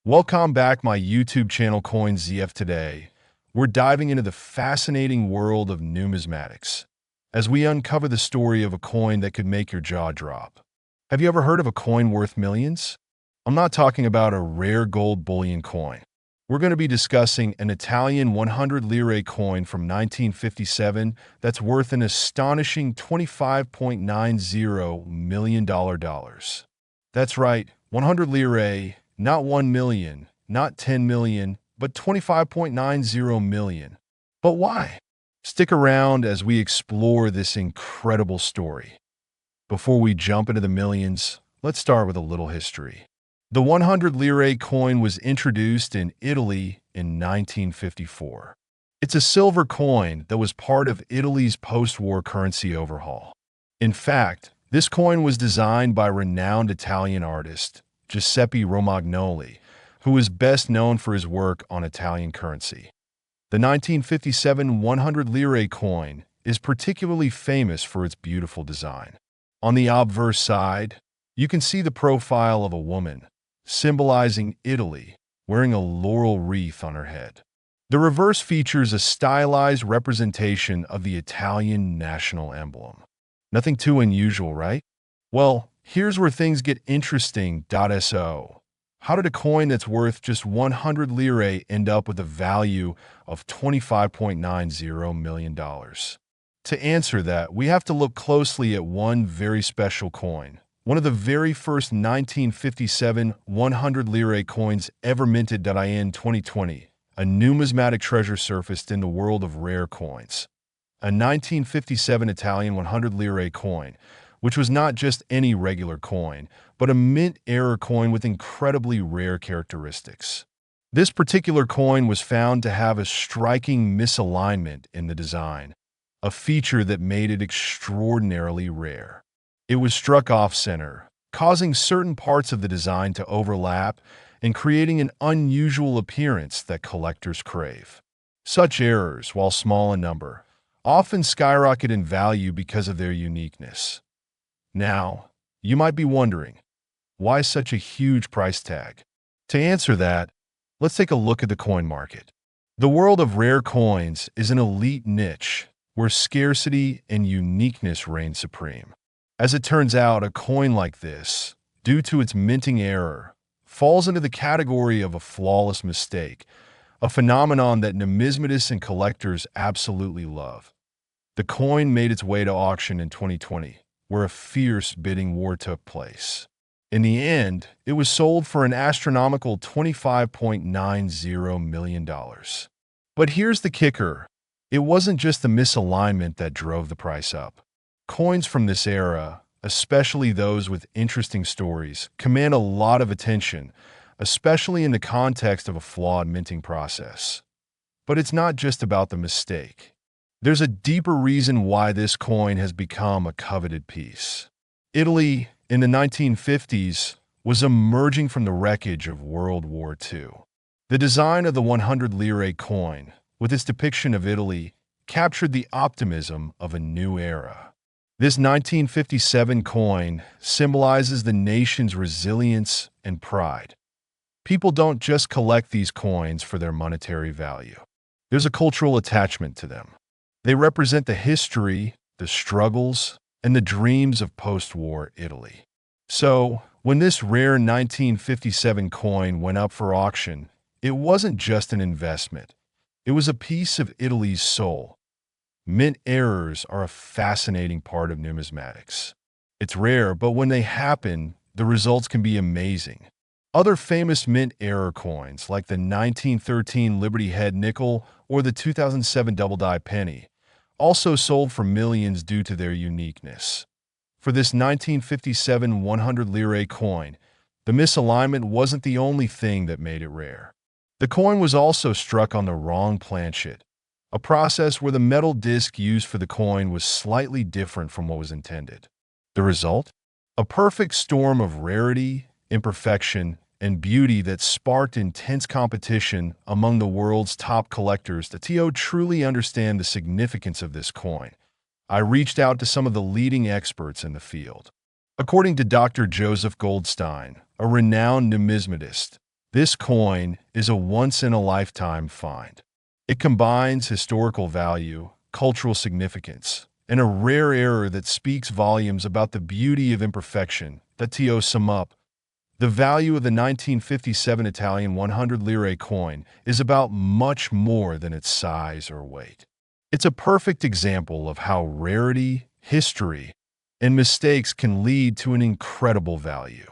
Welcome back my YouTube channel CoinZF. Today, we're diving into the fascinating world of numismatics as we uncover the story of a coin that could make your jaw drop. Have you ever heard of a coin worth millions? I'm not talking about a rare gold bullion coin. We're going to be discussing an Italian 100 lire coin from 1957 that's worth an astonishing $25.90 million. That's right, 100 lire. Not 1 million, not 10 million, but 25.90 million. But why? Stick around as we explore this incredible story. Before we jump into the millions, let's start with a little history. The 100 lire coin was introduced in Italy in 1954. It's a silver coin that was part of Italy's post-war currency overhaul. In fact, this coin was designed by renowned Italian artist Giuseppe Romagnoli, who is best known for his work on Italian currency. The 1957 100 lire coin is particularly famous for its beautiful design. On the obverse side, you can see the profile of a woman, symbolizing Italy, wearing a laurel wreath on her head. The reverse features a stylized representation of the Italian national emblem. Nothing too unusual, right? Well, here's where things get interesting. So, how did a coin that's worth just 100 lire end up with a value of $25.90 million? To answer that, we have to look closely at one very special coin, one of the very first 1957 100 lire coins ever minted in 2020, a numismatic treasure surfaced in the world of rare coins. A 1957 Italian 100 lire coin, which was not just any regular coin, but a mint-era coin with incredibly rare characteristics. This particular coin was found to have a striking misalignment in the design, a feature that made it extraordinarily rare. It was struck off-center, causing certain parts of the design to overlap and creating an unusual appearance that collectors crave. Such errors, while small in number, often skyrocket in value because of their uniqueness. Now, you might be wondering, why such a huge price tag? To answer that, let's take a look at the coin market. The world of rare coins is an elite niche where scarcity and uniqueness reign supreme. As it turns out, a coin like this, due to its minting error, falls into the category of a flawless mistake, a phenomenon that numismatists and collectors absolutely love. The coin made its way to auction in 2020. Where a fierce bidding war took place. In the end, it was sold for an astronomical $25.90 million. But here's the kicker. It wasn't just the misalignment that drove the price up. Coins from this era, especially those with interesting stories, command a lot of attention, especially in the context of a flawed minting process. But it's not just about the mistake. There's a deeper reason why this coin has become a coveted piece. Italy, in the 1950s, was emerging from the wreckage of World War II. The design of the 100 lire coin, with its depiction of Italy, captured the optimism of a new era. This 1957 coin symbolizes the nation's resilience and pride. People don't just collect these coins for their monetary value. There's a cultural attachment to them. They represent the history, the struggles, and the dreams of post-war Italy. So, when this rare 1957 coin went up for auction, it wasn't just an investment. It was a piece of Italy's soul. Mint errors are a fascinating part of numismatics. It's rare, but when they happen, the results can be amazing. Other famous mint error coins, like the 1913 Liberty Head nickel or the 2007 Double Die penny, also sold for millions due to their uniqueness. For this 1957 100 lire coin, the misalignment wasn't the only thing that made it rare. The coin was also struck on the wrong planchet, a process where the metal disc used for the coin was slightly different from what was intended. The result? A perfect storm of rarity, imperfection, and beauty that sparked intense competition among the world's top collectors to truly understand the significance of this coin. I reached out to some of the leading experts in the field. According to Dr. Joseph Goldstein, a renowned numismatist, This coin is a once-in-a-lifetime find. It combines historical value, cultural significance, and a rare error that speaks volumes about the beauty of imperfection. To sum up, the value of the 1957 Italian 100 lire coin is about much more than its size or weight. It's a perfect example of how rarity, history, and mistakes can lead to an incredible value.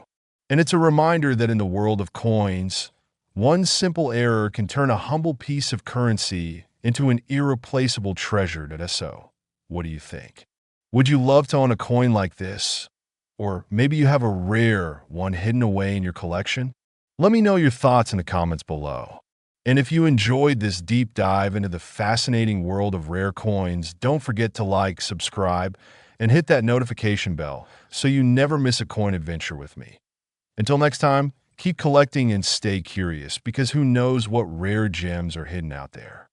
And it's a reminder that in the world of coins, one simple error can turn a humble piece of currency into an irreplaceable treasure. So, what do you think? Would you love to own a coin like this? Or maybe you have a rare one hidden away in your collection? Let me know your thoughts in the comments below. And if you enjoyed this deep dive into the fascinating world of rare coins, don't forget to like, subscribe, and hit that notification bell so you never miss a coin adventure with me. Until next time, keep collecting and stay curious, because who knows what rare gems are hidden out there.